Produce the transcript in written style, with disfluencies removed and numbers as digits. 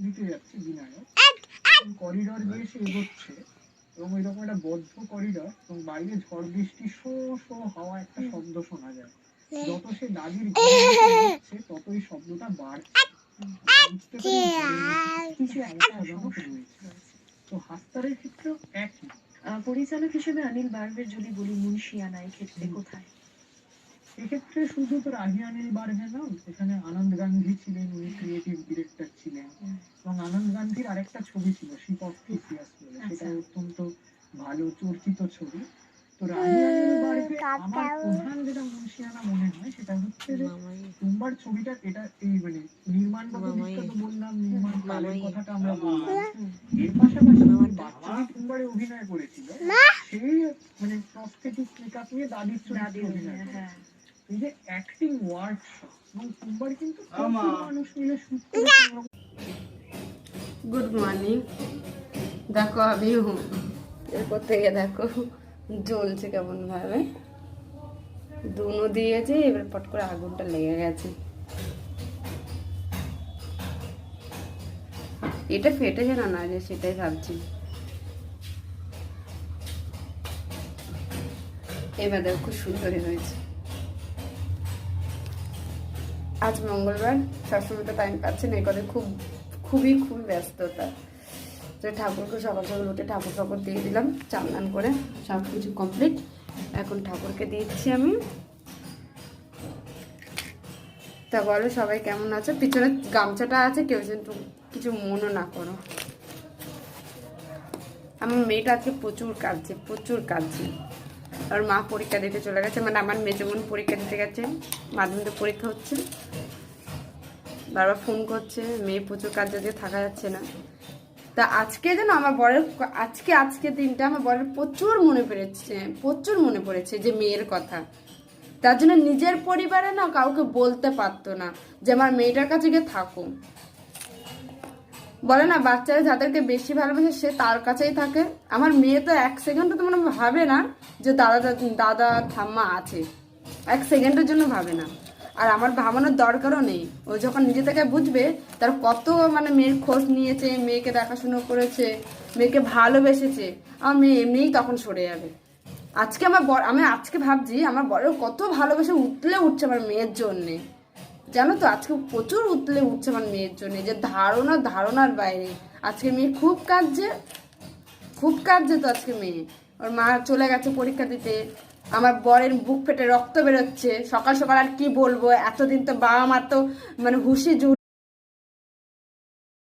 দিতে যাচ্ছে বিনায়ক, করিডর দিয়ে সে এগোচ্ছে এবং এরকম একটা বদ্ধ করিডর এবং বাইরে ঝড় বৃষ্টি শো শো হাওয়া একটা শব্দ শোনা যায়। যত সে দাদির ঘরে এগোচ্ছে ততই শব্দটা বাড়ছে। বুঝতে পারি কিছু আশঙ্কাজনক রয়েছে। তো হাসতারের ক্ষেত্রেও একই। পরিচালক হিসেবে অনিল বার্বের যদি বলি মুন্সিয়ানা এক্ষেত্রে কোথায়? এক্ষেত্রে শুধু তো রাহি অনিল বার্বে নন, এখানে আনন্দ গান্ধী ছিলেন, উনি ক্রিয়েটিভ ডিরেক্টর ছিলেন। এবং আনন্দ গান্ধীর আরেকটা ছবি ছিল শিপ অফ থিসিয়াস বলে, সেটা অত্যন্ত ভালো চর্চিত ছবি। তো রাহি অনিল বার্বে আমার প্রধান যেটা মুন্সিয়ানা মনে হয় সেটা হচ্ছে যে তুম্বার ছবিটা, এটা এই মানে নির্মাণগত দিকটা তো বললাম, নির্মাণ কালের কথাটা আমরা বললাম, এর পাশাপাশি বাচ্চা যে তুম্বারে অভিনয় করেছিল সেই মানে প্রস্থেটিক মেকআপ নিয়ে দাদির চরিত্রে অভিনয় করে। এই যে অ্যাক্টিং ওয়ার্কশপ এবং তুম্বার কিন্তু প্রচুর মানুষ মিলে শুট করেছে। Good morning. দেখো আমি এরপর থেকে দেখো জ্বলছে কেমন ভাবে, দুনো দিয়েছে, এবার পট করে আগুনটা লেগে গেছে। এটা ফেটেছে না না যে সেটাই ভাবছি। এবার দেখো খুব সুন্দরই হয়েছে। আজ মঙ্গলবার, সবসময় তো টাইম পাচ্ছেন, এই করে খুবই ব্যস্ততা। তো ঠাকুরকে সকাল সকাল উঠে ঠাকুর ঠাকুর দিয়ে দিলাম, চান করে সব কিছু কমপ্লিট। এখন ঠাকুরকে দিচ্ছি আমি। তা বলো সবাই কেমন আছে? পিছনে গামছাটা আছে, কেউ কিন্তু কিছু মনও না করো। আমার মেয়েটা আজকে প্রচুর কাঁদছে। আর মা পরীক্ষা দিতে চলে গেছে, মানে আমার মেজো বোন পরীক্ষা দিতে গেছে, মাধ্যমিক পরীক্ষা হচ্ছে। বারবার ফোন করছে, মেয়ে প্রচুর কাজ দিয়ে থাকা যাচ্ছে না। তা আজকে যেন আমার বরের আজকে দিনটা আমার বরের প্রচুর মনে পড়েছে যে মেয়ের কথা। তার জন্য নিজের পরিবারে না কাউকে বলতে পারতো না যে আমার মেয়েটার কাছে গিয়ে থাকো। বলে না বাচ্চারা যাদেরকে বেশি ভালোবাসে সে তার কাছেই থাকে। আমার মেয়ে তো এক সেকেন্ডও তো মানে ভাবে না যে দাদা ঠাম্মা আছে, এক সেকেন্ডের জন্য ভাবে না। আর আমার ভাবানোর দরকারও নেই। ও যখন নিজে থেকে বুঝবে তার কত মানে মেয়ের খোঁজ নিয়েছে, মেয়েকে দেখাশুনো করেছে, মেয়েকে ভালোবেসেছে, আমার মেয়ে এমনিই তখন সরে যাবে। আমি আজকে ভাবছি আমার বরের কত ভালোবেসে উঠছে আমার মেয়ের জন্যে। জানো তো আজকে প্রচুর উঠছে আমার মেয়ের জন্য, যে ধারণার বাইরে। আজকে মেয়ে খুব কাঁদছে তো আজকে মেয়ে। ওর মা চলে গেছে পরীক্ষা দিতে, আমার বরের বুক ফেটে রক্ত বেরোচ্ছে। সকাল সকাল আর কি বলবো, এতদিন তো বাবা মার তো মানে হুশি